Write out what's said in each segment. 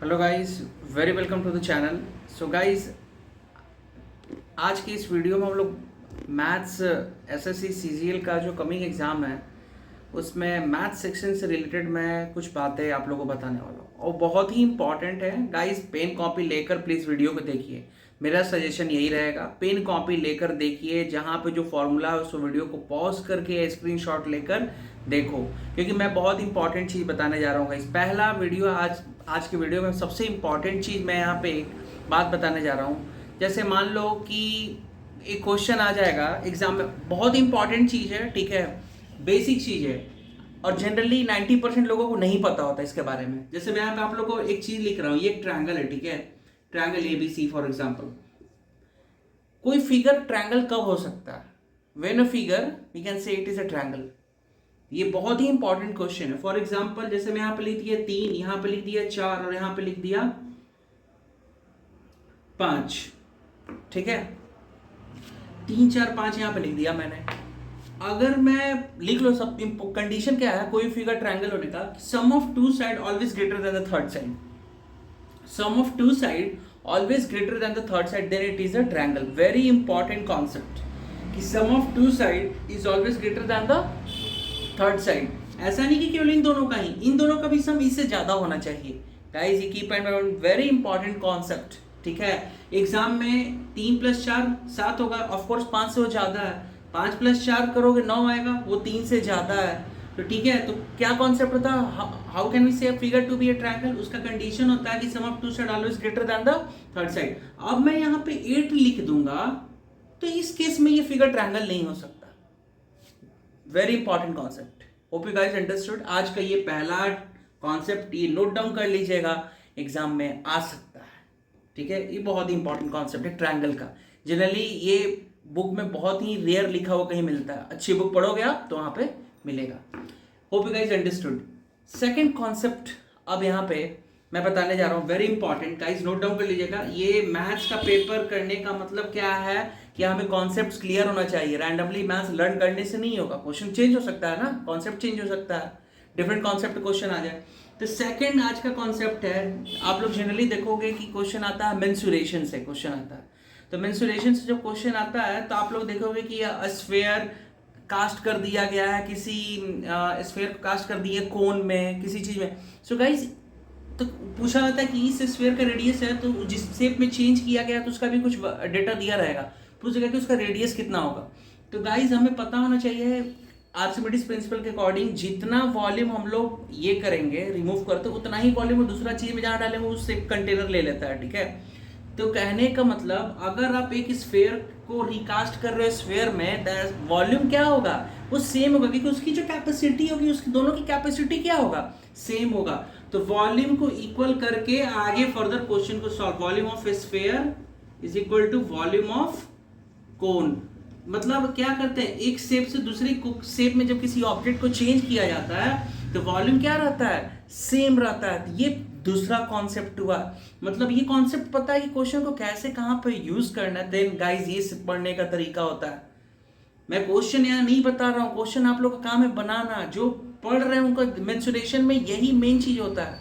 Hello guys, very welcome to the channel. So guys, आज की इस वीडियो में हम लोग मैथ्स एसएससी सीजीएल का जो कमिंग एग्ज़ाम है उसमें मैथ सेक्शन से रिलेटेड मैं कुछ बातें आप लोगों को बताने वाला हूँ और बहुत ही इंपॉर्टेंट है। गाइस, पेन कॉपी लेकर प्लीज़ वीडियो को देखिए। मेरा सजेशन यही रहेगा, पेन कॉपी लेकर देखिए, जहाँ पे जो फॉर्मूला है उस वीडियो को पॉज करके स्क्रीनशॉट लेकर देखो, क्योंकि मैं बहुत इंपॉर्टेंट चीज़ बताने जा रहा हूँ गाइस। पहला वीडियो आज की वीडियो में सबसे इंपॉर्टेंट चीज़ मैं यहाँ पे एक बात बताने जा रहा हूँ। जैसे मान लो कि एक क्वेश्चन आ जाएगा एग्जाम में, बहुत इंपॉर्टेंट चीज़ है, ठीक है, बेसिक चीज़ है और जनरली 90% लोगों को नहीं पता होता इसके बारे में। जैसे मैं यहाँ पे आप लोगों को एक चीज़ लिख रहा हूँ, ये एक ट्रायंगल है, ठीक है, triangle A B C for example. कोई फिगर ट्रायंगल कब हो सकता है? When a figure we can say it is a triangle. ये बहुत ही इंपॉर्टेंट क्वेश्चन है। फॉर एग्जाम्पल जैसे मैं यहाँ पे लिख दिया 3, यहाँ पे लिख दिया 4 और यहाँ पे लिख दिया 5, ठीक है, 3 4 5 यहाँ पे लिख दिया मैंने। अगर मैं लिख लो, सब कंडीशन क्या है कोई फिगर ट्रायंगल होने का? Sum of two side always greater than the third side. Sum of two side always greater than the third side, then it is a triangle. Very important concept कि sum of two side is always greater than the third side. ऐसा नहीं कि केवल इन दोनों का ही, इन दोनों का भी सम इससे ज्यादा होना चाहिए। गाइस, ये keep and mind, very important concept, ठीक है। एग्जाम में 3 + 4 7 होगा, ऑफकोर्स 5 से वो ज्यादा है। 5 + 4 करोगे 9 आएगा, वो 3 से ज्यादा है। तो ठीक है, तो क्या कॉन्सेप्ट होता है? How can we say a figure to be a triangle? उसका कंडीशन होता है कि sum of two side always greater than the third side. अब मैं यहाँ पे 8 लिख दूंगा तो इस केस में ये फिगर ट्रायंगल नहीं हो सकता। Very important concept, hope you guys understood. आज का ये पहला कॉन्सेप्ट, ये नोट डाउन कर लीजिएगा, एग्जाम में आ सकता है, ठीक है। ये बहुत ही इंपॉर्टेंट कॉन्सेप्ट है ट्रायंगल का। जनरली ये बुक में बहुत ही रेयर लिखा हुआ कहीं मिलता है, अच्छी बुक पढ़ोगे आप तो वहां पे मिलेगा। Hope you guys understood. Second concept अब यहाँ पे मैं बताने जा रहा हूँ, very important guys, note down कर लीजिएगा। ये मैथ्स का पेपर करने का मतलब क्या है कि हमें कॉन्सेप्ट्स क्लियर होना चाहिए। रैंडमली मैथ्स लर्न करने से नहीं होगा, क्वेश्चन चेंज हो सकता है ना, कॉन्सेप्ट चेंज हो सकता है, डिफरेंट कॉन्सेप्ट क्वेश्चन आ जाए। तो सेकंड आज का कॉन्सेप्ट है, आप लोग जनरली देखोगे कि क्वेश्चन आता है मेंसुरेशन से, क्वेश्चन आता है। तो मेंसुरेशन से जब क्वेश्चन आता है तो आप लोग देखोगे कि स्फेयर कास्ट कर दिया गया है, किसी स्फेयर को कास्ट कर दिया कोन में, किसी चीज में। सो गाइस, तो पूछा जाता है कि इस स्फेयर का रेडियस है, तो जिस शेप में चेंज किया गया तो उसका भी कुछ डेटा दिया रहेगा, पूछेगा कि उसका रेडियस कितना होगा। तो गाइस, हमें पता होना चाहिए आर्किमिडीज प्रिंसिपल के अकॉर्डिंग, जितना वॉल्यूम हम लोग ये करेंगे रिमूव करते, उतना ही वॉल्यूम दूसरा चीज में जहाँ डालेंगे उससे कंटेनर ले लेता है, ठीक है। तो कहने का मतलब, अगर आप एक स्फेयर को रिकास्ट कर रहे हो स्फेयर में, वॉल्यूम क्या होगा? वो सेम होगा, क्योंकि उसकी जो कैपेसिटी होगी, उसकी दोनों की कैपेसिटी क्या होगा? सेम होगा। तो वॉल्यूम को इक्वल करके आगे फर्दर क्वेश्चन को solve. Volume of sphere is equal to volume of cone. मतलब क्या करते हैं, एक शेप से दूसरी शेप में जब किसी ऑब्जेक्ट को चेंज किया जाता है तो वॉल्यूम क्या रहता है? सेम रहता है। ये दूसरा कॉन्सेप्ट हुआ। मतलब ये कॉन्सेप्ट पता है कि क्वेश्चन को कैसे कहां पे यूज करना है। देन गाइस, ये पढ़ने का तरीका होता है। मैं क्वेश्चन यहाँ नहीं बता रहा हूँ, क्वेश्चन आप लोग का काम है बनाना। जो पढ़ रहे हैं उनका मेंसुरेशन में यही मेन चीज होता है,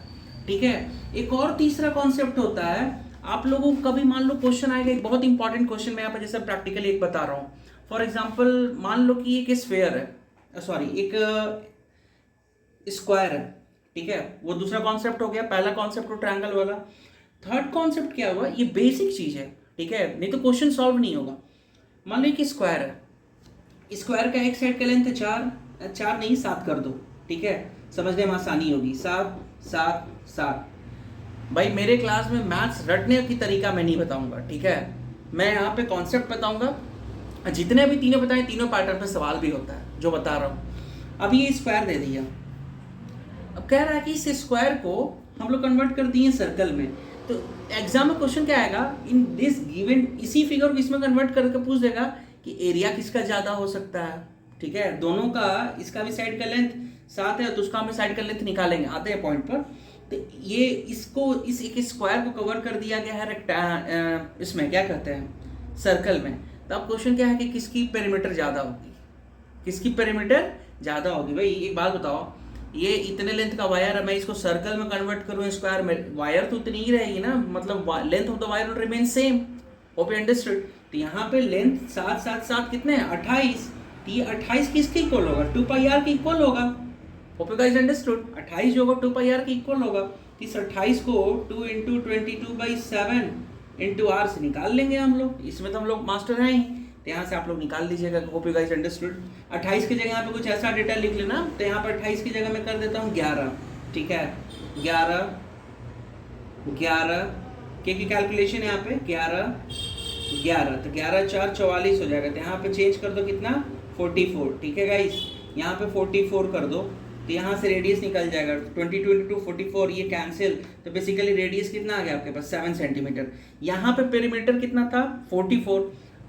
ठीक है। एक और तीसरा कॉन्सेप्ट होता है, आप लोगों को कभी मान लो क्वेश्चन आएगा, एक बहुत इंपॉर्टेंट क्वेश्चन मैं यहाँ पर जैसे प्रैक्टिकली एक बता रहा हूँ। फॉर एग्जाम्पल मान लो कि एक स्फेयर है, सॉरी एक स्क्वायर है, ठीक है। वो दूसरा कॉन्सेप्ट हो गया, पहला कॉन्सेप्ट हो ट्रायंगल वाला। थर्ड कॉन्सेप्ट क्या हुआ? ये बेसिक चीज है, ठीक है, नहीं तो क्वेश्चन सॉल्व नहीं होगा। मान लो कि स्क्वायर है, स्क्वायर का एक साइड का लेंथ है 4, 4 नहीं 7 कर दो, ठीक है, समझने में आसानी होगी। 7 7 7। भाई, मेरे क्लास में मैथ्स रटने की तरीका मैं नहीं बताऊंगा, ठीक है, मैं यहाँ पे कॉन्सेप्ट बताऊंगा। जितने भी तीनों बताए, तीनों पैटर्न पे सवाल भी होता है जो बता रहा हूँ। अब ये स्क्वायर दे दिया, अब कह रहा है कि इस स्क्वायर को हम लोग कन्वर्ट कर दिए सर्कल में। तो एग्जाम में क्वेश्चन क्या आएगा, इन दिस गिवन, इसी फिगर को इसमें कन्वर्ट करके पूछ देगा कि एरिया किसका ज्यादा हो सकता है, ठीक है। दोनों का, इसका भी साइड का लेंथ 7 है तो उसका हम साइड का लेंथ निकालेंगे, आते हैं पॉइंट पर। तो ये इसको, इस एक स्क्वायर को कवर कर दिया गया है इसमें क्या कहते हैं, सर्कल में। तो अब क्वेश्चन क्या है कि किसकी पेरीमीटर ज्यादा होगी, किसकी पेरीमीटर ज्यादा होगी। भाई एक बात बताओ, ये इतने लेंथ का वायर है, मैं इसको सर्कल में कन्वर्ट करूँ स्क्वायर में, वायर तो उतनी ही रहेगी ना, मतलब length of the wire will remain same. Hope you understood. तो यहाँ पे लेंथ 7 7 7 कितने हैं 28, तो ये 28 किसके इक्वल होगा 2 पाई आर के इक्वल होगा। Hope you guys understood. 28 जो होगा 2 पाई आर के इक्वल होगा। इस 28 को 2 इंटू 22/7 इंटू आर से निकाल लेंगे हम लोग, इसमें तो हम लोग मास्टर हैं ही, तो यहाँ से आप लोग निकाल लीजिएगा। Hope you guys understood. 28 की जगह यहाँ पे कुछ ऐसा डेटा लिख लेना, तो यहाँ पर 28 की जगह मैं कर देता हूँ 11, ठीक है 11 की कैलकुलेशन यहाँ पे 11 तो 11 4 44 हो जाएगा, तो यहाँ पे चेंज कर दो कितना 44, ठीक है गाइस, यहाँ पे 44 कर दो, तो यहाँ से रेडियस निकल जाएगा 20 22 44, ये कैंसिल, तो बेसिकली रेडियस कितना आ गया आपके पास 7 सेंटीमीटर। यहाँ पे पेरीमीटर कितना था 44।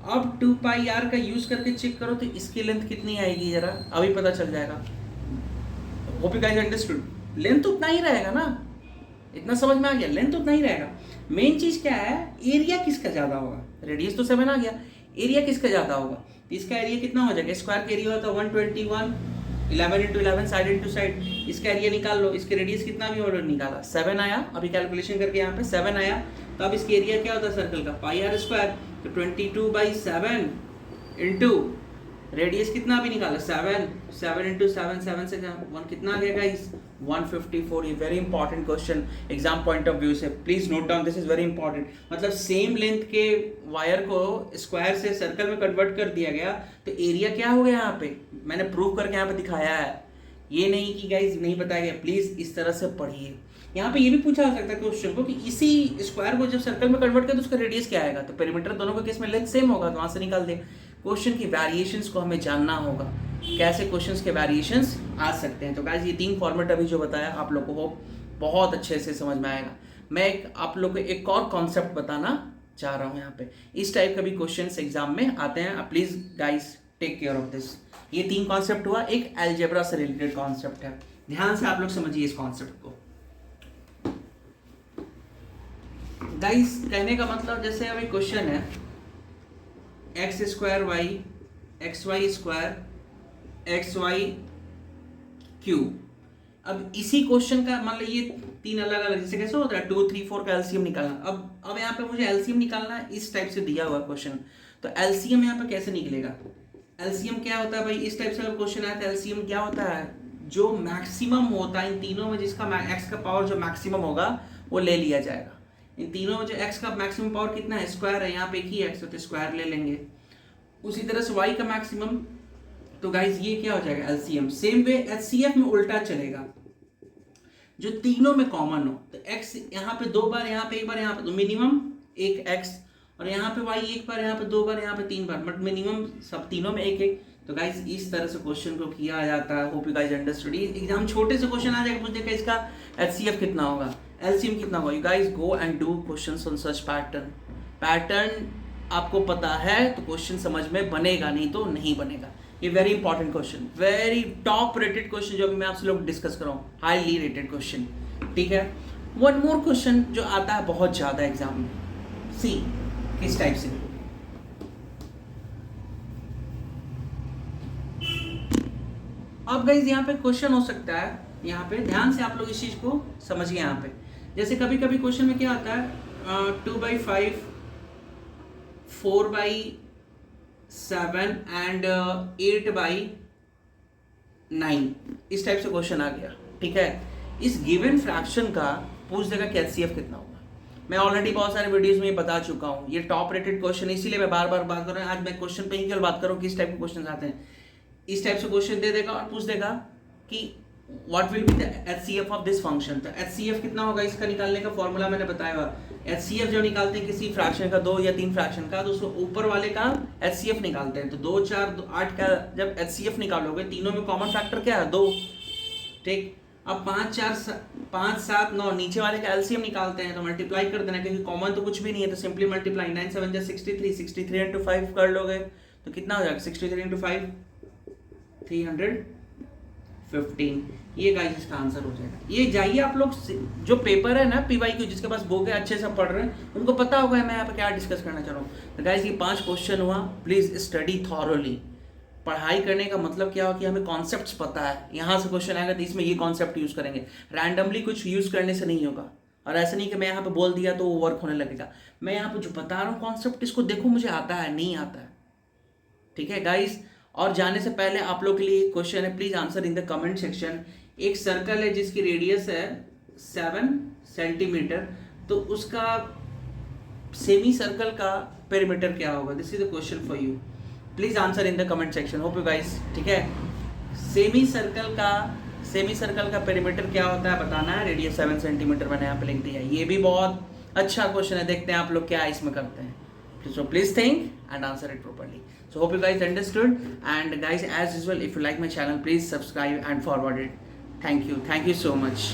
अब 2 पाई आर का यूज करके चेक करो तो इसकी लेंथ कितनी आएगी जरा अभी पता चल जाएगा। Hope you guys understood. Length उतना ही रहेगा ना, इतना समझ में आ गया, लेंथ उतना ही रहेगा। मेन चीज क्या है, एरिया किसका ज्यादा होगा, रेडियस तो 7 आ गया, एरिया किसका ज्यादा होगा, तो इसका एरिया कितना हो जाएगा, स्क्वायर का एरिया होता है 121, 11 इंटू 11 साइड इंटू साइड, इसका एरिया निकाल लो, इसके रेडियस कितना भी ऑर्डर निकाला 7 आया, अभी कैलकुलेशन करके यहाँ पे 7 आया, तो अब इसके एरिया क्या होता है सर्कल का पाई आर स्क्वायर, तो 22/7 इंटू रेडियस कितना भी निकाला 7 इंटू 7 7 से 1 कितना आ गया गाइस 154। ये very important question exam point of view से, please note down, this is very important. मतलब सेम लेंथ के वायर को स्क्वायर से सर्कल में कन्वर्ट कर दिया गया, तो एरिया क्या हो गया यहाँ पे, मैंने प्रूव करके यहाँ पे दिखाया है, ये नहीं कि गाइस नहीं बताया गया, प्लीज इस तरह से पढ़िए। यहाँ पे ये भी पूछा जा सकता है क्वेश्चन को कि इसी स्क्वायर को जब सर्कल में कन्वर्ट करें तो उसका रेडियस क्या आएगा, तो पेरीमीटर दोनों के केस में लेंथ सेम होगा, तो वहां से निकाल दे। क्वेश्चन की वेरिएशंस को हमें जानना होगा, कैसे क्वेश्चंस के वेरिएशंस आ सकते हैं। तो गाइस ये 3 फॉर्मेट अभी जो बताया आप लोग को बहुत अच्छे से समझ में आएगा। मैं आप लोग को एक और कॉन्सेप्ट बताना चाह रहा हूँ यहाँ पे, इस टाइप का भी क्वेश्चंस एग्जाम में आते हैं, please guys take care of this. ये 3 कॉन्सेप्ट हुआ, एक अलजेब्रा से रिलेटेड कॉन्सेप्ट है, ध्यान से आप लोग समझिए इस कॉन्सेप्ट को। गाइस कहने का मतलब जैसे अभी क्वेश्चन है X square Y X Y square X Y cube. अब इसी क्वेश्चन का मान लो ये 3 अलग अलग, जैसे कैसे होता है 2 3 4 का एलसीएम निकालना। अब यहाँ पे मुझे एलसीएम निकालना है, इस टाइप से दिया हुआ क्वेश्चन, तो एलसीएम यहाँ पे कैसे निकलेगा, एलसीएम क्या होता है भाई, इस टाइप से अगर क्वेश्चन आया तो एलसीएम क्या होता है, जो मैक्सिमम होता है इन तीनों में, जिसका एक्स का पावर जो मैक्सिमम होगा वो ले लिया जाएगा। इन तीनों में जो x का मैक्सिमम पावर कितना है, स्क्वायर है, यहाँ पे एक ही x है तो स्क्वायर ले लेंगे। उसी तरह से y का मैक्सिमम, तो गाइस ये क्या हो जाएगा एलसीएम। सेम वे एचसीएफ में उल्टा चलेगा, जो तीनों में कॉमन हो, तो x यहाँ पे 2 बार, यहाँ पे 1 बार, यहाँ पे तो मिनिमम एक x, और यहाँ पे y 1 बार, यहाँ पे 2 बार, यहाँ पे 3 बार, बट मिनिमम सब तीनों में 1 1। तो गाइस इस तरह से क्वेश्चन को किया जाता है। Hope you guys understood. Exam छोटे से क्वेश्चन आ जाएगा, पूछ देगा इसका एचसीएफ कितना होगा, एलसीएम कितना होगा। You guys go and do questions on such pattern आपको पता है तो क्वेश्चन समझ में बनेगा, नहीं तो नहीं बनेगा। ये very important question, very top rated question जो मैं आपसे लोग डिस्कस कर रहा हूँ, हाईली रेटेड क्वेश्चन, ठीक है। वन मोर क्वेश्चन जो आता है बहुत ज्यादा एग्जाम में, सी किस टाइप से, अब गाइस यहाँ पे क्वेश्चन हो सकता है, यहाँ पे ध्यान से आप लोग इस चीज को समझिए। यहाँ पे जैसे कभी कभी क्वेश्चन में क्या आता है 2/5 4/7 एंड 8/9, इस टाइप से क्वेश्चन आ गया, ठीक है। इस गिवन फ्रैक्शन का पूछ देगा कि एचसीएफ कितना होगा। मैं ऑलरेडी बहुत सारे वीडियोस में बता चुका हूँ, ये टॉप रेटेड क्वेश्चन, इसीलिए मैं बार बार बात कर रहा हूँ। आज मैं क्वेश्चन पे ही केवल बात करूँ किस टाइप के क्वेश्चन आते हैं। इस टाइप से क्वेश्चन दे देगा और पूछ देगा कि what will be the HCF of this function. तो एचसीएफ कितना होगा, इसका निकालने का फॉर्मूला मैंने बताया हुआ। एचसीएफ जब निकालते हैं किसी फ्रैक्शन का, 2 या 3 फ्रैक्शन का, तो उसको ऊपर वाले का एचसीएफ निकालते हैं। तो 2 4 8 का जब एचसीएफ निकालोगे, तीनों में कॉमन फैक्टर क्या है 2, ठीक। अब 5 7 9 नीचे वाले का एलसीएम निकालते हैं, तो मल्टीप्लाई कर देना, क्योंकि कॉमन तो कुछ भी नहीं है, तो सिंपली मल्टीप्लाई 9 7 63 63 इंटू 5 कर लोगे तो कितना हो जाएगा 63 इंटू 5 315। ये गाइस इसका आंसर हो जाएगा। ये जाइए आप लोग जो पेपर है ना पीवाईक्यू, जिसके पास बुक है, अच्छे से पढ़ रहे हैं, उनको पता होगा मैं यहाँ पे क्या डिस्कस करना चाह रहा हूँ। तो गाइस ये 5 क्वेश्चन हुआ, प्लीज स्टडी थॉरोली, पढ़ाई करने का मतलब क्या हो कि हमें कॉन्सेप्ट्स पता है, यहाँ से क्वेश्चन आएगा तो इसमें ये कॉन्सेप्ट यूज़ करेंगे, रैंडमली कुछ यूज़ करने से नहीं होगा। और ऐसा नहीं कि मैं यहाँ पे बोल दिया तो वो वर्क होने लगेगा। मैं यहाँ पे जो बता रहा हूँ कॉन्सेप्ट, इसको देखो मुझे आता है नहीं आता है, ठीक है गाइस। और जाने से पहले आप लोग के लिए क्वेश्चन है, please answer in the comment section. एक सर्कल है जिसकी रेडियस है 7 सेंटीमीटर, तो उसका सेमी सर्कल का पेरीमीटर क्या होगा? This is the question for you, please answer in the comment section. Hope you guys, ठीक है। सेमी सर्कल का पेरीमीटर क्या होता है बताना है, रेडियस 7 सेंटीमीटर मैंने यहाँ पे लिख दिया है। ये भी बहुत अच्छा क्वेश्चन है, देखते हैं आप लोग क्या इसमें करते हैं। So please think and answer it properly. So hope you guys understood, and guys, as usual, if you like my channel, please subscribe and forward it. Thank you so much.